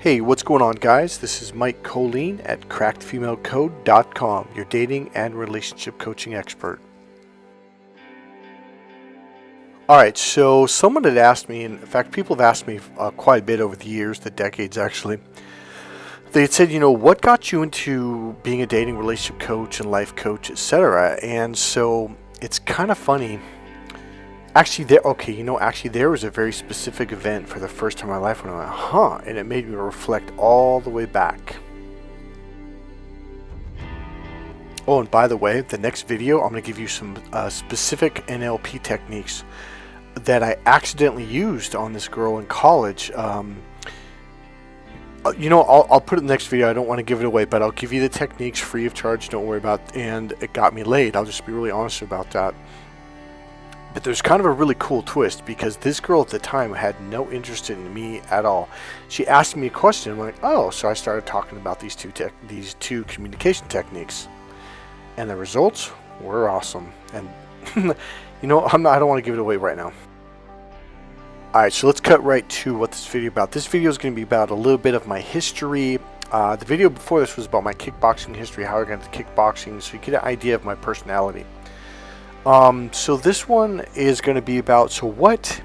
Hey, what's going on, guys? This is Mike Kollin at crackedfemalecode.com, your dating and relationship coaching expert. Alright, so someone had asked me, and in fact, people have asked me quite a bit over the years, the decades actually. They had said, what got you into being a dating relationship coach and life coach, etc.? And so it's kind of funny. Actually, there was a very specific event for the first time in my life when I went, and it made me reflect all the way back. Oh, and by the way, the next video, I'm going to give you some specific NLP techniques that I accidentally used on this girl in college. I'll put it in the next video. I don't want to give it away, but I'll give you the techniques free of charge. Don't worry about it. And it got me laid. I'll just be really honest about that. But there's kind of a really cool twist, because this girl at the time had no interest in me at all. She asked me a question. I'm like, oh, so I started talking about these two communication techniques, and the results were awesome. And I don't want to give it away right now. All right, so let's cut right to what this video is about. This video is going to be about a little bit of my history. The video before this was about my kickboxing history, how I got into kickboxing, so you get an idea of my personality. So this one is going to be about, what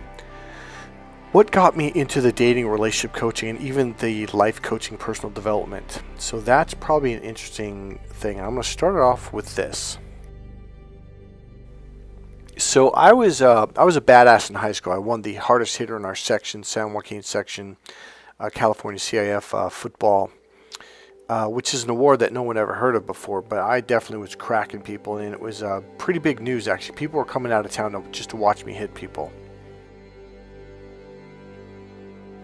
got me into the dating, relationship coaching, and even the life coaching, personal development. So that's probably an interesting thing. I'm going to start it off with this. So I was a badass in high school. I won the hardest hitter in our section, San Joaquin section, California CIF football. Which is an award that no one ever heard of before, but I definitely was cracking people, and it was pretty big news actually. People were coming out of town just to watch me hit people.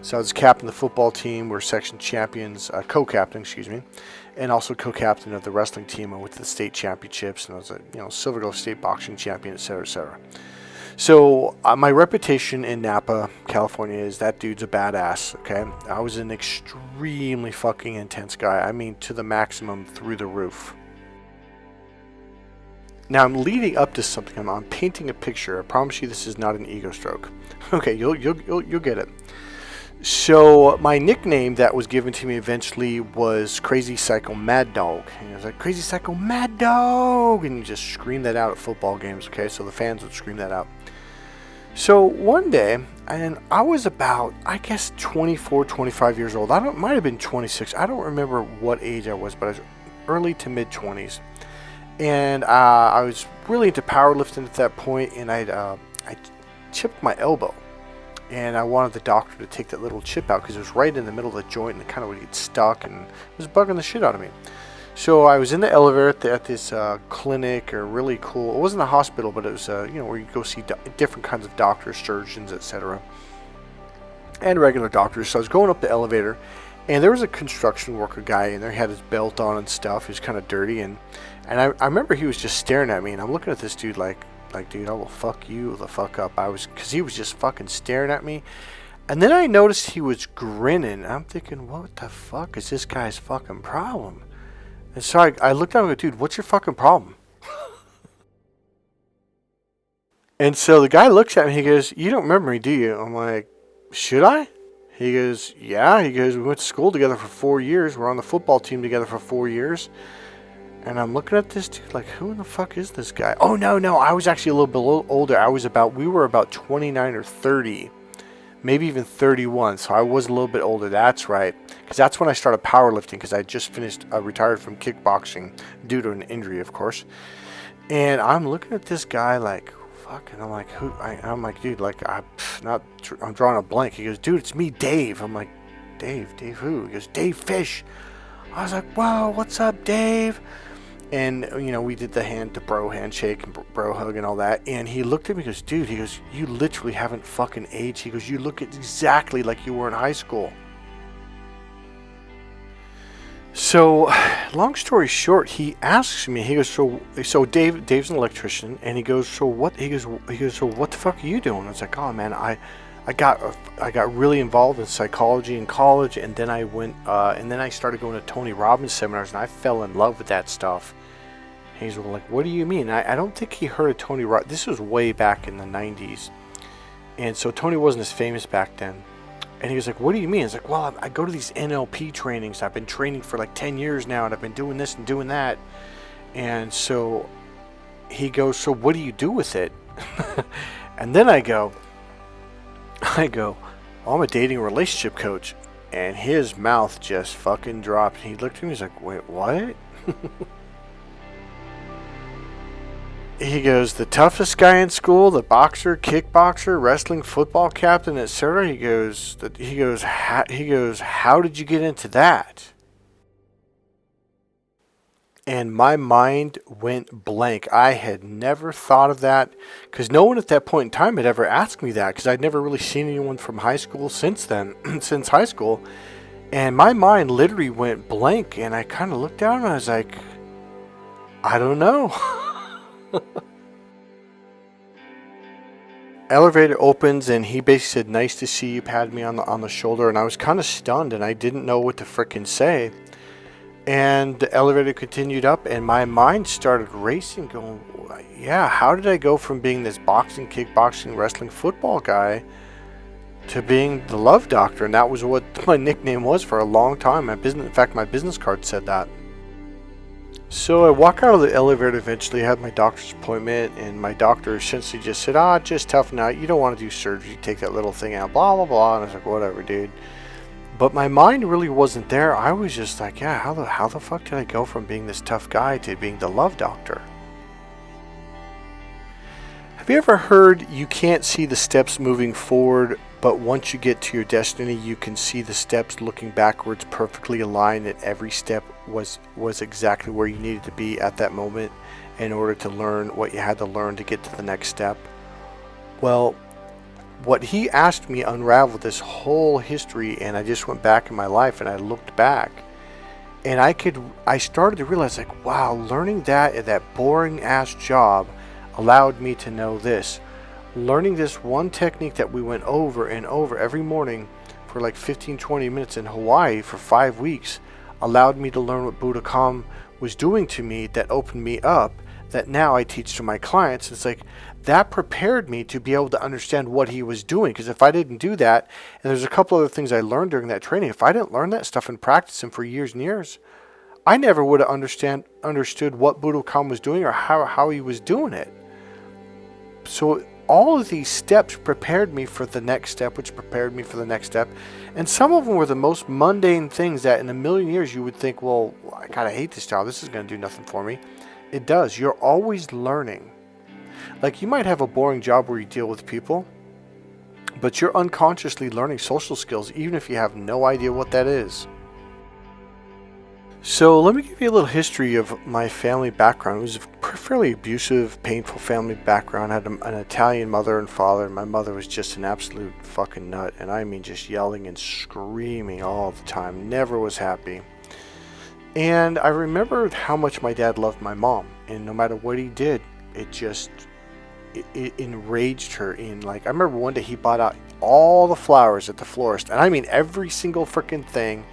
So I was captain of the football team, we're section champions, co-captain, and also co-captain of the wrestling team with the state championships, and I was a silver gold state boxing champion, etc., etc. So my reputation in Napa, California is that dude's a badass, okay? I was an extremely fucking intense guy. I mean, to the maximum, through the roof. Now I'm leading up to something. I'm painting a picture. I promise you this is not an ego stroke. Okay, you'll get it. So my nickname that was given to me eventually was Crazy Psycho Mad Dog. And I was like, Crazy Psycho Mad Dog! And you just scream that out at football games, okay? So the fans would scream that out. So one day, and I was about, 24, 25 years old. Might have been 26. I don't remember what age I was, but I was early to mid 20s. And I was really into powerlifting at that point, and I chipped my elbow. And I wanted the doctor to take that little chip out because it was right in the middle of the joint, and it kind of would get stuck, and it was bugging the shit out of me. So I was in the elevator at this clinic, or really cool. It wasn't a hospital, but it was where you go see different kinds of doctors, surgeons, etc., and regular doctors. So I was going up the elevator, and there was a construction worker guy in there. He had his belt on and stuff. He was kind of dirty, and I remember he was just staring at me, and I'm looking at this dude like, dude, I will fuck you the fuck up. Because he was just fucking staring at me. And then I noticed he was grinning. I'm thinking, what the fuck is this guy's fucking problem? And so I looked at him and go, dude, what's your fucking problem? And so the guy looks at me, he goes, you don't remember me, do you? I'm like, should I? He goes, yeah. He goes, we went to school together for 4 years. We're on the football team together for 4 years. And I'm looking at this dude like, who in the fuck is this guy? Oh, no, I was actually a little bit older. We were about 29 or 30, maybe even 31. So I was a little bit older. That's right. Because that's when I started powerlifting, because I just retired from kickboxing due to an injury, of course. And I'm looking at this guy like, fuck. And I'm like, who? I'm like, dude, like, I'm drawing a blank. He goes, dude, it's me, Dave. I'm like, Dave who? He goes, Dave Fish. I was like, whoa, what's up, Dave? And, we did the hand-to-bro handshake and bro hug and all that. And he looked at me and goes, dude, he goes, you literally haven't fucking aged. He goes, you look exactly like you were in high school. So, long story short, he asks me, he goes, so Dave's an electrician, and he goes, so what, he goes, so what the fuck are you doing? I was like, oh, man, I got really involved in psychology in college, and then I went, and then I started going to Tony Robbins seminars, and I fell in love with that stuff. And he's like, what do you mean? I don't think he heard of Tony Robbins. This was way back in the 90s, and so Tony wasn't as famous back then. And he was like, what do you mean? It's like, well, I go to these NLP trainings. I've been training for like 10 years now, and I've been doing this and doing that. And so he goes, so what do you do with it? And then I go, oh, I'm a dating relationship coach. And his mouth just fucking dropped. He looked at me, he's like, wait, what? He goes, the toughest guy in school, the boxer, kickboxer, wrestling, football captain, etc. He goes, how did you get into that? And my mind went blank. I had never thought of that, because no one at that point in time had ever asked me that, because I'd never really seen anyone from high school since then, since high school. And my mind literally went blank, and I kind of looked down and I was like, I don't know. Elevator opens and he basically said, nice to see you, patted me on the shoulder, and I was kind of stunned and I didn't know what to frickin' say. And the elevator continued up and my mind started racing, going, yeah, how did I go from being this boxing, kickboxing, wrestling, football guy to being the love doctor? And that was what my nickname was for a long time. In fact, my business card said that. So I walk out of the elevator eventually, had my doctor's appointment, and my doctor essentially just said, just toughen out. You don't want to do surgery. Take that little thing out, blah, blah, blah. And I was like, whatever, dude. But my mind really wasn't there. I was just like, yeah, how the fuck did I go from being this tough guy to being the love doctor? Have you ever heard you can't see the steps moving forward, but once you get to your destiny, you can see the steps looking backwards perfectly aligned, and every step was exactly where you needed to be at that moment in order to learn what you had to learn to get to the next step? Well, what he asked me unraveled this whole history, and I just went back in my life and I looked back, and I started to realize, like, wow, learning that at that boring ass job allowed me to know this. Learning this one technique that we went over and over every morning for like 15-20 minutes in Hawaii for 5 weeks allowed me to learn what Budokan was doing to me, that opened me up, that now I teach to my clients. It's like that prepared me to be able to understand what he was doing, because if I didn't do that, and there's a couple other things I learned during that training, if I didn't learn that stuff and practice them for years and years, I never would have understood what Budokan was doing or how he was doing it. So all of these steps prepared me for the next step, which prepared me for the next step. And some of them were the most mundane things that in a million years you would think, well, I kind of hate this job. This is going to do nothing for me. It does. You're always learning. Like, you might have a boring job where you deal with people, but you're unconsciously learning social skills, even if you have no idea what that is. So let me give you a little history of my family background. It was a fairly abusive, painful family background. I had an Italian mother and father, and my mother was just an absolute fucking nut. And I mean just yelling and screaming all the time. Never was happy. And I remembered how much my dad loved my mom. And no matter what he did, it enraged her. I remember one day he bought out all the flowers at the florist. And I mean every single freaking thing.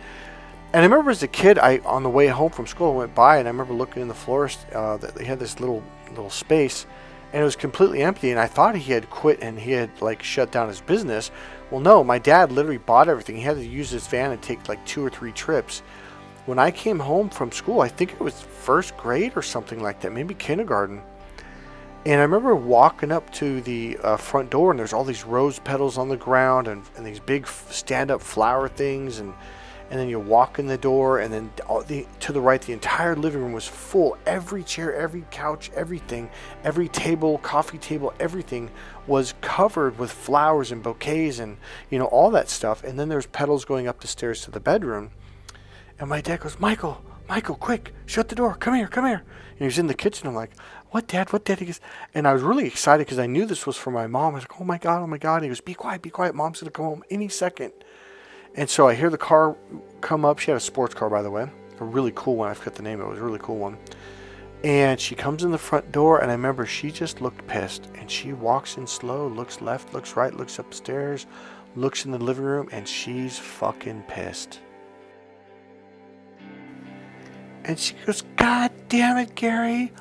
And I remember as a kid, on the way home from school, I went by and I remember looking in the florist, that they had this little space, and it was completely empty. And I thought he had quit and he had shut down his business. Well, no, my dad literally bought everything. He had to use his van and take 2 or 3 trips. When I came home from school, I think it was first grade or something like that, maybe kindergarten. And I remember walking up to the front door, and there's all these rose petals on the ground and these big stand-up flower things, and then you walk in the door, and then to the right, the entire living room was full. Every chair, every couch, everything, every table, coffee table, everything was covered with flowers and bouquets and, all that stuff. And then there's petals going up the stairs to the bedroom. And my dad goes, Michael, quick, shut the door. Come here. And he was in the kitchen. I'm like, what, Dad? He goes, and I was really excited because I knew this was for my mom. I was like, oh my God. He goes, be quiet. Mom's going to come home any second. And so I hear the car come up. She had a sports car, by the way. A really cool one. I forgot the name. It was a really cool one. And she comes in the front door, and I remember she just looked pissed. And she walks in slow, looks left, looks right, looks upstairs, looks in the living room, and she's fucking pissed. And she goes, God damn it, Gary.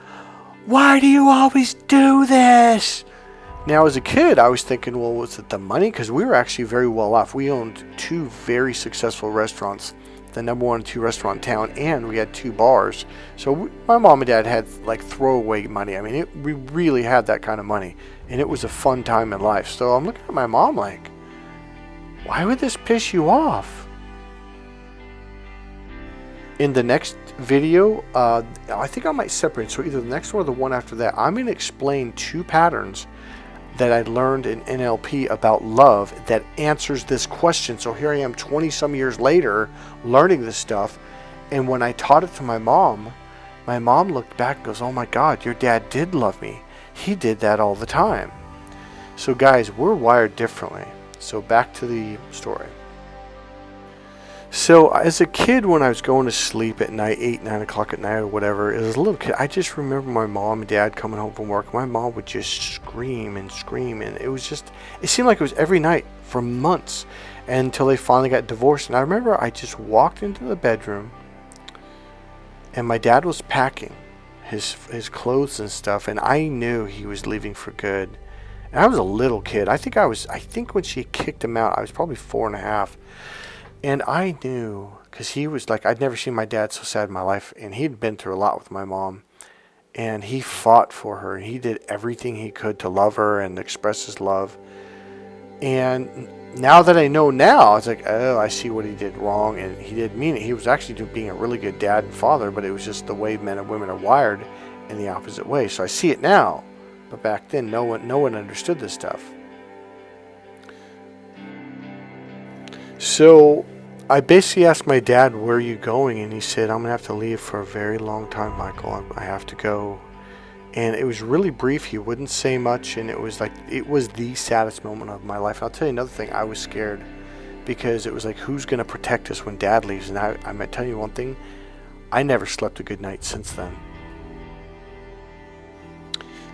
Why do you always do this? Now, as a kid, I was thinking, well, was it the money? Because we were actually very well off. We owned 2 very successful restaurants, the number 1 and 2 restaurant in town, and we had 2 bars. So my mom and dad had like throwaway money. I mean, we really had that kind of money, and it was a fun time in life. So I'm looking at my mom like, why would this piss you off? In the next video, I think I might separate. So either the next one or the one after that, I'm going to explain 2 patterns that I learned in NLP about love that answers this question. So here I am 20 some years later learning this stuff, and when I taught it to my mom looked back and goes, oh my God, your dad did love me. He did that all the time. So guys, we're wired differently. So back to the story. So as a kid, when I was going to sleep at night, 8, 9 o'clock at night or whatever, as a little kid, I just remember my mom and dad coming home from work. My mom would just scream and scream, and it seemed like it was every night for months until they finally got divorced. And I remember I just walked into the bedroom, and my dad was packing his clothes and stuff, and I knew he was leaving for good. And I was a little kid. I think when she kicked him out, I was probably 4 and a half. And I knew, because he was like, I'd never seen my dad so sad in my life, and he'd been through a lot with my mom, and he fought for her. He did everything he could to love her and express his love. And now that I know now, it's like, oh, I see what he did wrong, and he didn't mean it. He was actually being a really good dad and father, but it was just the way men and women are wired in the opposite way. So I see it now, but back then, no one understood this stuff. So I basically asked my dad, where are you going? And he said, I'm going to have to leave for a very long time, Michael. I have to go. And it was really brief. He wouldn't say much. And it was the saddest moment of my life. And I'll tell you another thing. I was scared because it was like, who's going to protect us when dad leaves? And I might tell you one thing. I never slept a good night since then.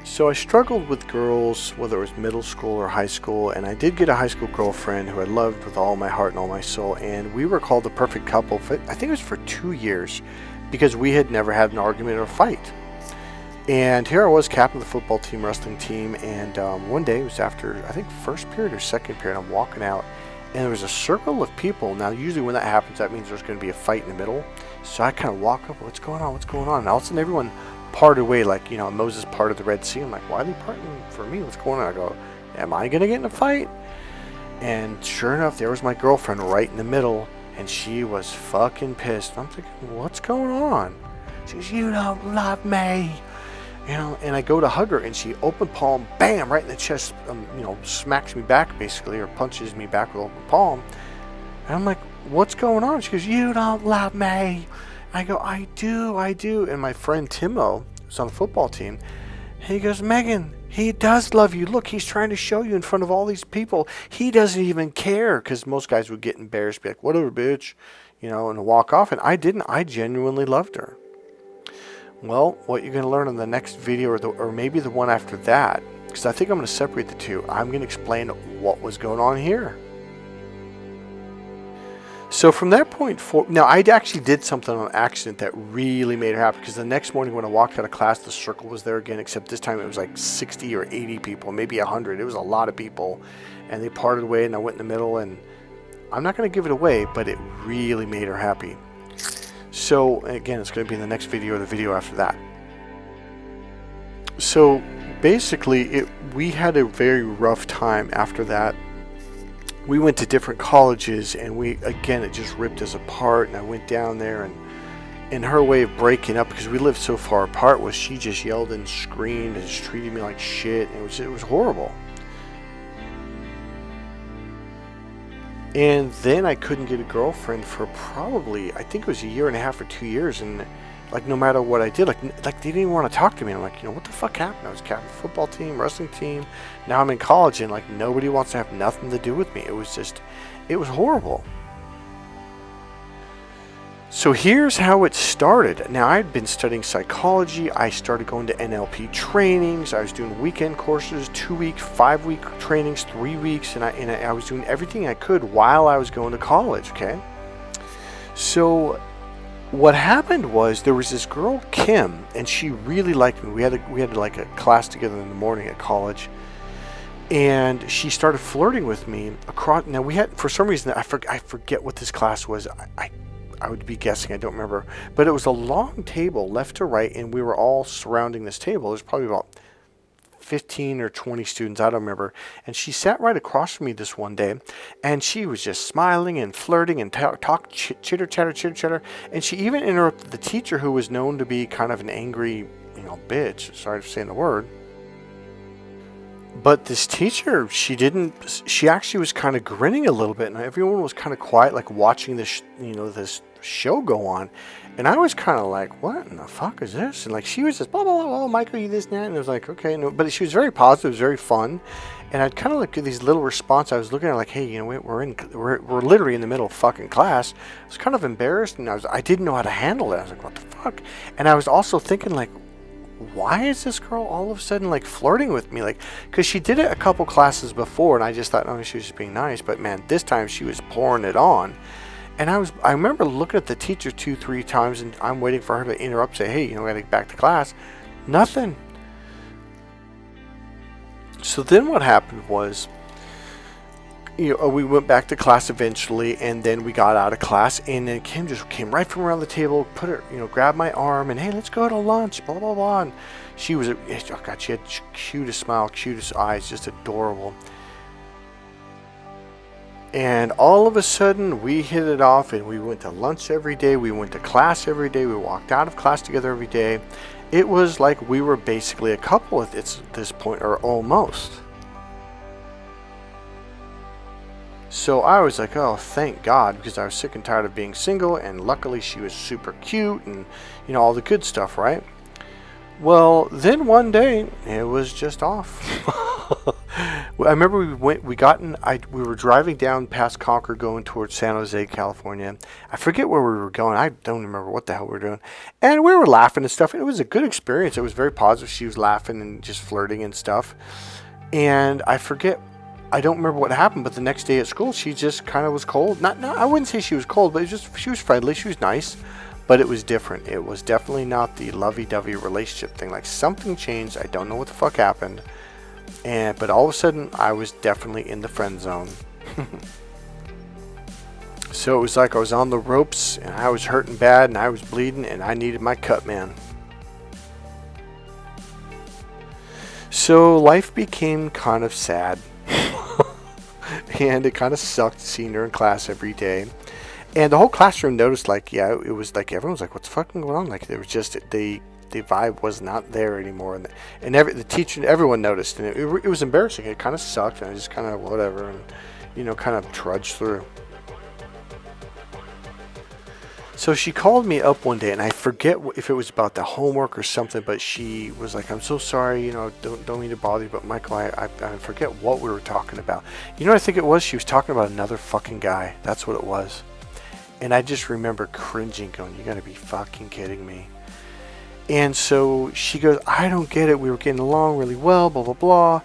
So I struggled with girls, whether it was middle school or high school, and I did get a high school girlfriend who I loved with all my heart and all my soul, and we were called the perfect couple for, I think it was for 2 years, because we had never had an argument or a fight. And here I was, captain of the football team, wrestling team, and one day, it was after, I think, first period or second period, I'm walking out, and there was a circle of people. Now, usually when that happens, that means there's going to be a fight in the middle. So I kind of walk up, what's going on? And all of a sudden, everyone parted away, like, you know, Moses parted the Red Sea. I'm like, why are they parting for me? What's going on? I go, am I going to get in a fight? And sure enough, there was my girlfriend right in the middle, and she was fucking pissed. I'm thinking, what's going on? She goes, you don't love me. You know, and I go to hug her, and she open palm, bam, right in the chest, smacks me back, basically, or punches me back with open palm. And I'm like, what's going on? She goes, you don't love me. I go, I do. And my friend Timo, who's on the football team, he goes, Megan, he does love you. Look, he's trying to show you in front of all these people. He doesn't even care, because most guys would get embarrassed, be like, whatever, bitch, and walk off. And I didn't. I genuinely loved her. Well, what you're going to learn in the next video, or maybe the one after that, because I think I'm going to separate the two. I'm going to explain what was going on here. So from that point forward, now I actually did something on accident that really made her happy, because the next morning when I walked out of class, the circle was there again, except this time it was like 60 or 80 people, maybe 100. It was a lot of people, and they parted away, and I went in the middle, and I'm not going to give it away, but it really made her happy. So again, it's going to be in the next video or the video after that. So basically, we had a very rough time after that. We went to different colleges, and it just ripped us apart. And I went down there, and her way of breaking up, because we lived so far apart, was she just yelled and screamed and just treated me like shit. And it was horrible. And then I couldn't get a girlfriend for probably, I think it was 1.5 years or 2 years, and like no matter what I did, like they didn't even want to talk to me. I'm like, what the fuck happened? I was captain of the football team, wrestling team. Now I'm in college, and like nobody wants to have nothing to do with me. It was horrible. So here's how it started. Now, I'd been studying psychology. I started going to NLP trainings. I was doing weekend courses, 2-week, 5-week trainings, 3 weeks, and I was doing everything I could while I was going to college, okay? So what happened was, there was this girl, Kim, and she really liked me. We had like a class together in the morning at college. And she started flirting with me across. Now we had, for some reason, I forget what this class was. I would be guessing, I don't remember, but it was a long table left to right, and we were all surrounding this table. There's probably about 15 or 20 students, I don't remember. And she sat right across from me this one day, and she was just smiling and flirting and chitter chatter. And she even interrupted the teacher, who was known to be kind of an angry, bitch. Sorry for saying the word. But this teacher, she actually was kind of grinning a little bit, and everyone was kind of quiet, like watching this, this show go on. And I was kind of like, what in the fuck is this? And like, she was just blah, blah, blah, blah, Michael, you this and that. And it was like, okay. No, but she was very positive, it was very fun. And I'd kind of look at these little responses. I was looking at her like, hey, we're literally in the middle of fucking class. I was kind of embarrassed, and I didn't know how to handle it. I was like, what the fuck? And I was also thinking like, why is this girl all of a sudden like flirting with me? Like, because she did it a couple classes before, and I just thought, oh, she was just being nice. But man, this time she was pouring it on. And I remember looking at the teacher 2-3 times, and I'm waiting for her to interrupt, say, hey, gotta get back to class. Nothing. So then what happened was, we went back to class eventually, and then we got out of class, and then Kim just came right from around the table, put her, grabbed my arm, and hey, let's go to lunch, blah, blah, blah. And she was, oh God, she had cutest smile, cutest eyes, just adorable. And all of a sudden, we hit it off, and we went to lunch every day. We went to class every day. We walked out of class together every day. It was like we were basically a couple at this point, or almost. So I was like, oh, thank God, because I was sick and tired of being single, and luckily she was super cute and, all the good stuff, right? Well, then one day, it was just off. I remember we were driving down past Concord going towards San Jose, California. I forget where we were going. I don't remember what the hell we were doing. And we were laughing and stuff. And it was a good experience. It was very positive. She was laughing and just flirting and stuff. And I don't remember what happened, but the next day at school, she just kind of was cold. I wouldn't say she was cold, but she was friendly. She was nice. But it was different. It was definitely not the lovey-dovey relationship thing. Like, something changed. I don't know what the fuck happened. But all of a sudden, I was definitely in the friend zone. So it was like I was on the ropes, and I was hurting bad, and I was bleeding, and I needed my cut man. So life became kind of sad. And it kind of sucked seeing her in class every day. And the whole classroom noticed, like, it was like everyone was like, what's fucking going on? Like, there was just the vibe was not there anymore, and the teacher, everyone noticed, and it was embarrassing. It kind of sucked, and I just kind of whatever, and kind of trudged through. So she called me up one day, and I forget if it was about the homework or something, but she was like, I'm so sorry, don't mean to bother you, but Michael, I forget what we were talking about. I think it was, she was talking about another fucking guy. That's what it was. And I just remember cringing, going, you gotta be fucking kidding me. And so she goes, I don't get it. We were getting along really well, blah, blah, blah.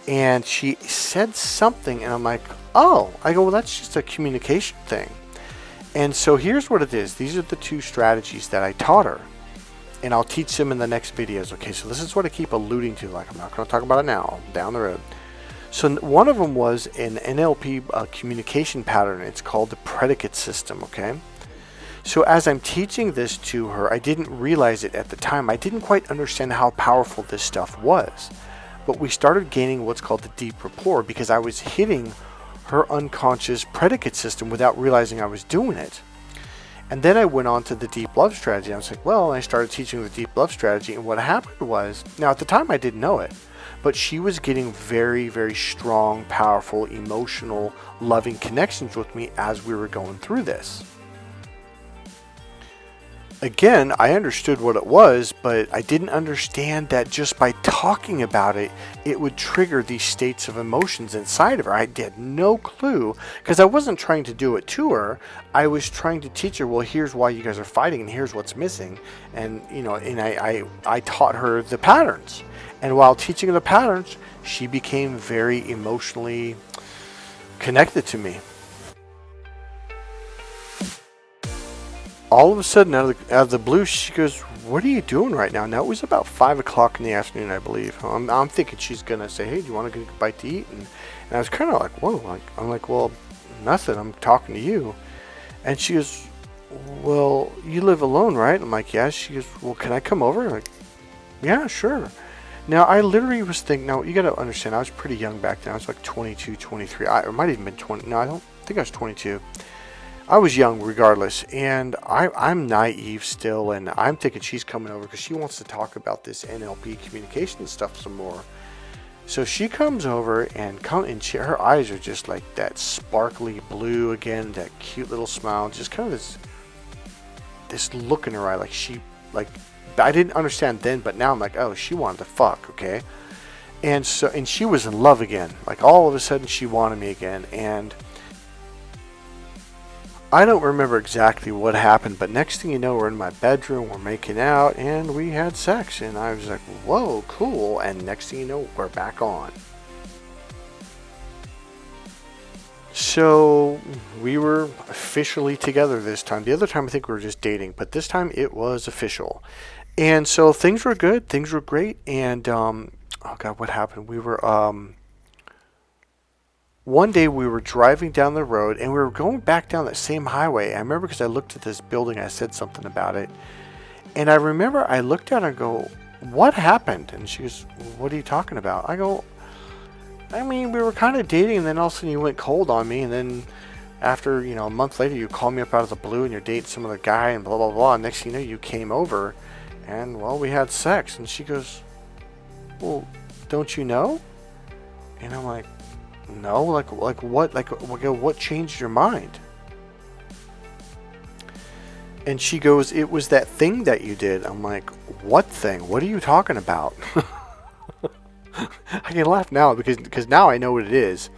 And she said something, and I'm like, oh. I go, well, that's just a communication thing. And so here's what it is. These are the 2 strategies that I taught her. And I'll teach them in the next videos. Okay, so this is what I keep alluding to. Like, I'm not going to talk about it now, down the road. So one of them was an NLP communication pattern. It's called the predicate system, okay? So as I'm teaching this to her, I didn't realize it at the time. I didn't quite understand how powerful this stuff was. But we started gaining what's called the deep rapport, because I was hitting her unconscious predicate system without realizing I was doing it. And then I went on to the deep love strategy. I was like, well, I started teaching the deep love strategy. And what happened was, now at the time I didn't know it, but she was getting very, very strong, powerful, emotional, loving connections with me as we were going through this. Again, I understood what it was, but I didn't understand that just by talking about it, it would trigger these states of emotions inside of her. I had no clue, because I wasn't trying to do it to her. I was trying to teach her, well, here's why you guys are fighting, and here's what's missing. And, I taught her the patterns. And while teaching her the patterns, she became very emotionally connected to me. all of a sudden, out of the blue, she goes, "What are you doing right now?" Now, it was about 5 o'clock in the afternoon, I believe. I'm thinking she's going to say, "Hey, do you want to get a bite to eat?" And I was kind of like, whoa. I'm like, "Well, nothing. I'm talking to you." And she goes, "Well, you live alone, right?" I'm like, "Yeah." She goes, "Well, can I come over?" I'm like, "Yeah, sure." Now, I literally was thinking, now, you got to understand, I was pretty young back then. I was like 22, 23. Or might have even been 20. No, I don't think I was 22. I was young regardless, and I'm naive still, and I'm thinking she's coming over because she wants to talk about this NLP communication stuff some more. So she comes over, and her eyes are just like that sparkly blue again, that cute little smile, just kind of this look in her eye, like I didn't understand then, but now I'm like, oh, she wanted to fuck, okay? And she was in love again. Like, all of a sudden she wanted me again, and I don't remember exactly what happened, but next thing you know, we're in my bedroom, we're making out, and we had sex, and I was like, whoa, cool, and next thing you know, we're back on. So we were officially together this time. The other time I think we were just dating, but this time it was official. And so things were good, things were great, and oh god, what happened? We were one day we were driving down the road, and we were going back down that same highway. I remember because I looked at this building, I said something about it, and I remember I looked at her and go, "What happened?" And she goes, "What are you talking about?" I go, "I mean, we were kind of dating, and then all of a sudden you went cold on me, and then after, a month later, you call me up out of the blue, and you're dating some other guy, and blah, blah, blah. And next thing you know, you came over, and, well, we had sex." And she goes, "Well, don't you know?" And I'm like, "No, like what? What changed your mind?" And she goes, "It was that thing that you did." I'm like, "What thing? What are you talking about?" I can laugh now because now I know what it is.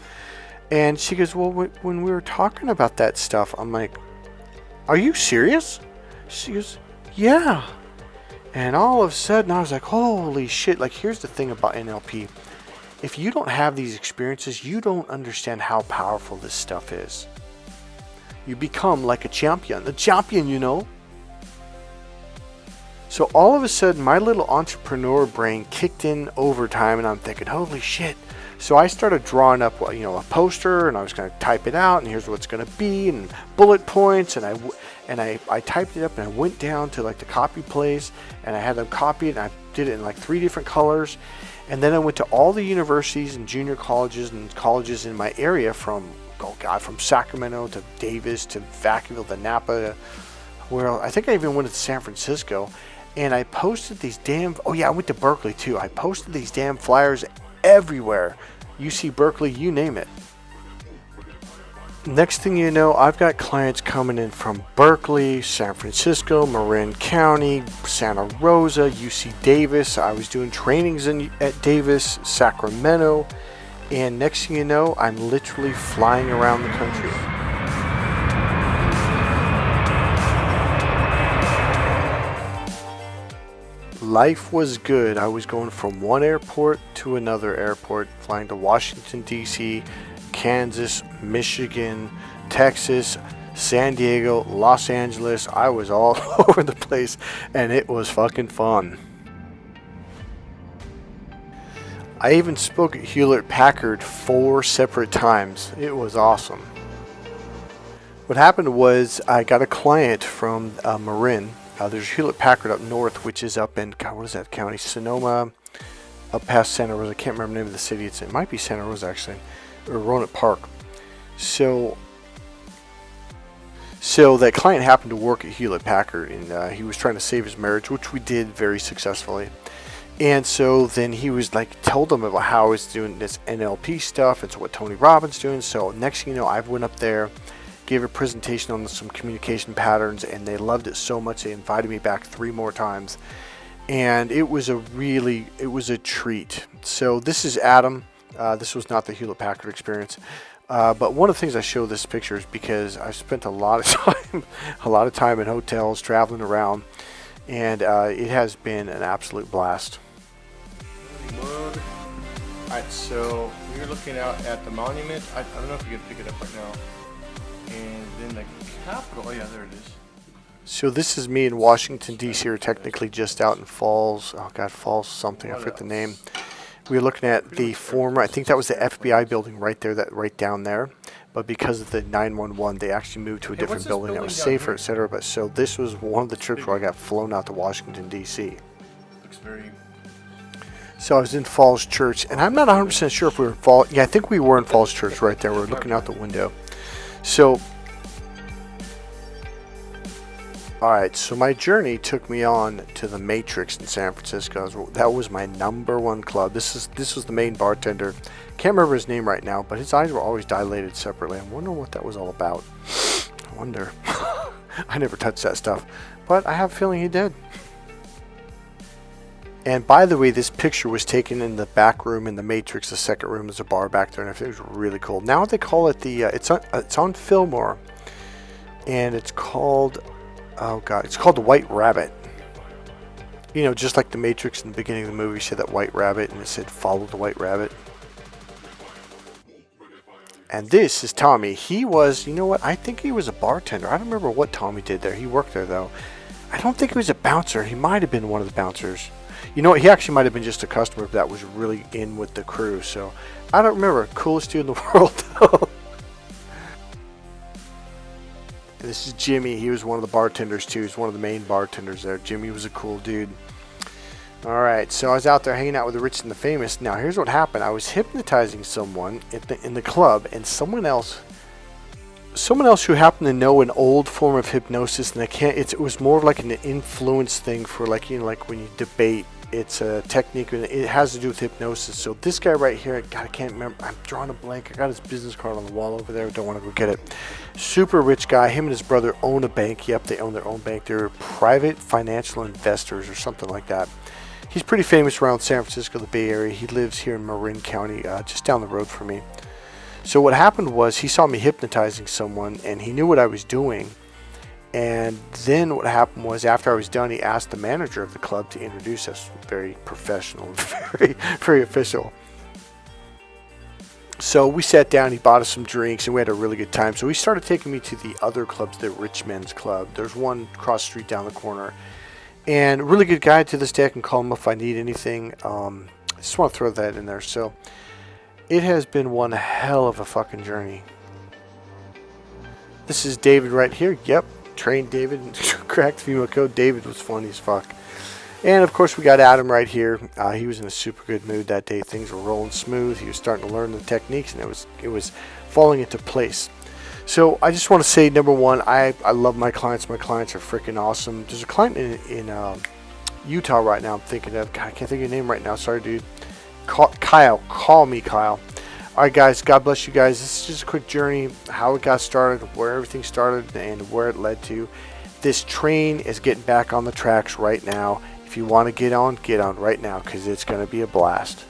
And she goes, "Well, when we were talking about that stuff," I'm like, "Are you serious?" She goes, "Yeah." And all of a sudden I was like, holy shit. Like, here's the thing about NLP. If you don't have these experiences, you don't understand how powerful this stuff is. You become like a champion. So all of a sudden, my little entrepreneur brain kicked in overtime, and I'm thinking, holy shit. So I started drawing up, a poster, and I was going to type it out, and here's what it's going to be, and bullet points, and I typed it up, and I went down to like the copy place, and I had them copy it, and I did it in like 3 different colors. And then I went to all the universities and junior colleges and colleges in my area from Sacramento to Davis to Vacaville to Napa, where I think I even went to San Francisco. And I posted these I went to Berkeley too. I posted these damn flyers everywhere. UC Berkeley, you name it. Next thing you know, I've got clients coming in from Berkeley, San Francisco, Marin County, Santa Rosa, UC Davis. I was doing trainings at Davis, Sacramento, and next thing you know, I'm literally flying around the country. Life was good. I was going from one airport to another airport, flying to Washington, D.C., Kansas, Michigan, Texas, San Diego, Los Angeles. I was all over the place, and it was fucking fun. I even spoke at Hewlett-Packard 4 separate times. It was awesome. What happened was I got a client from Marin. There's Hewlett-Packard up north, which is up in, what is that county? Sonoma, up past Santa Rosa. I can't remember the name of the city. It might be Santa Rosa, actually, or Roanoke Park. So that client happened to work at Hewlett-Packard, and he was trying to save his marriage, which we did very successfully. And so then he was told them about how I was doing this NLP stuff, and so what Tony Robbins doing. So next thing you know, I went up there, gave a presentation on some communication patterns, and they loved it so much they invited me back 3 more times. And it was a treat. So this is Adam. This was not the Hewlett-Packard experience. But one of the things I show this picture is because I've spent a lot of time in hotels, traveling around, and it has been an absolute blast. Alright, so we're looking out at the monument. I don't know if you can pick it up right now. And then the Capitol, oh yeah, there it is. So this is me in Washington, D.C., or technically just out in Falls. Oh, God, Falls something. I forget the name. We were looking at the former, I think that was the FBI building right there, that right down there. But because of the 911, they actually moved to a different building that was safer, etc. But so this was one of the trips where I got flown out to Washington, D.C. Looks very... So I was in Falls Church, and I'm not 100% sure if we were in Falls. Yeah, I think we were in Falls Church right there. We were looking out the window. So... Alright, so my journey took me on to the Matrix in San Francisco. That was my #1 club. This was the main bartender. Can't remember his name right now, but his eyes were always dilated separately. I'm wondering what that was all about. I wonder. I never touched that stuff, but I have a feeling he did. And by the way, this picture was taken in the back room in the Matrix. The second room is a bar back there, and I think it was really cool. Now they call it the. It's on Fillmore, and it's called. Oh God, it's called the White Rabbit. You know, just like the Matrix in the beginning of the movie said that White Rabbit, and it said follow the White Rabbit. And this is Tommy. He was, you know what, I think he was a bartender. I don't remember what Tommy did there. He worked there though. I don't think he was a bouncer. He might have been one of the bouncers. You know what, he actually might have been just a customer that was really in with the crew. So, I don't remember. Coolest dude in the world though. And this is Jimmy. He was one of the bartenders too. He's one of the main bartenders there. Jimmy was a cool dude. Alright, so I was out there hanging out with the rich and the famous. Now here's what happened. I was hypnotizing someone in the club, and someone else who happened to know an old form of hypnosis, and it was more of like an influence thing for, like, you know, like when you debate. It's a technique, and it has to do with hypnosis. So this guy right here, God, I can't remember. I'm drawing a blank. I got his business card on the wall over there. Don't want to go get it. Super rich guy. Him and his brother own a bank. Yep, they own their own bank. They're private financial investors or something like that. He's pretty famous around San Francisco, the Bay Area. He lives here in Marin County, just down the road from me. So what happened was he saw me hypnotizing someone, and he knew what I was doing. And then what happened was, after I was done, he asked the manager of the club to introduce us. Very professional, very, very official. So we sat down, he bought us some drinks, and we had a really good time. So he started taking me to the other clubs, the Rich Men's Club. There's one across the street down the corner. And really good guy. To this day, I can call him if I need anything. I just want to throw that in there. So it has been one hell of a fucking journey. This is David right here. Yep. Trained David and cracked female code. David was funny as fuck. And of course we got Adam right here. He was in a super good mood that day. Things were rolling smooth. He was starting to learn the techniques, and it was falling into place. So I just want to say, number one, I love my clients. My clients are freaking awesome. There's a client in Utah right now I'm thinking of. God, I can't think of your name right now. Sorry, dude. Kyle. Call me Kyle. Alright guys, God bless you guys. This is just a quick journey, how it got started, where everything started, and where it led to. This train is getting back on the tracks right now. If you want to get on right now, because it's going to be a blast.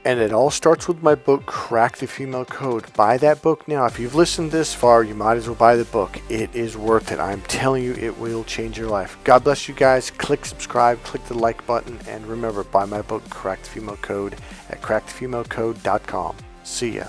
And it all starts with my book, Crack the Female Code. Buy that book now. If you've listened this far, you might as well buy the book. It is worth it. I'm telling you, it will change your life. God bless you guys. Click subscribe, click the like button, and remember, buy my book, Crack the Female Code, at crackthefemalecode.com. See ya.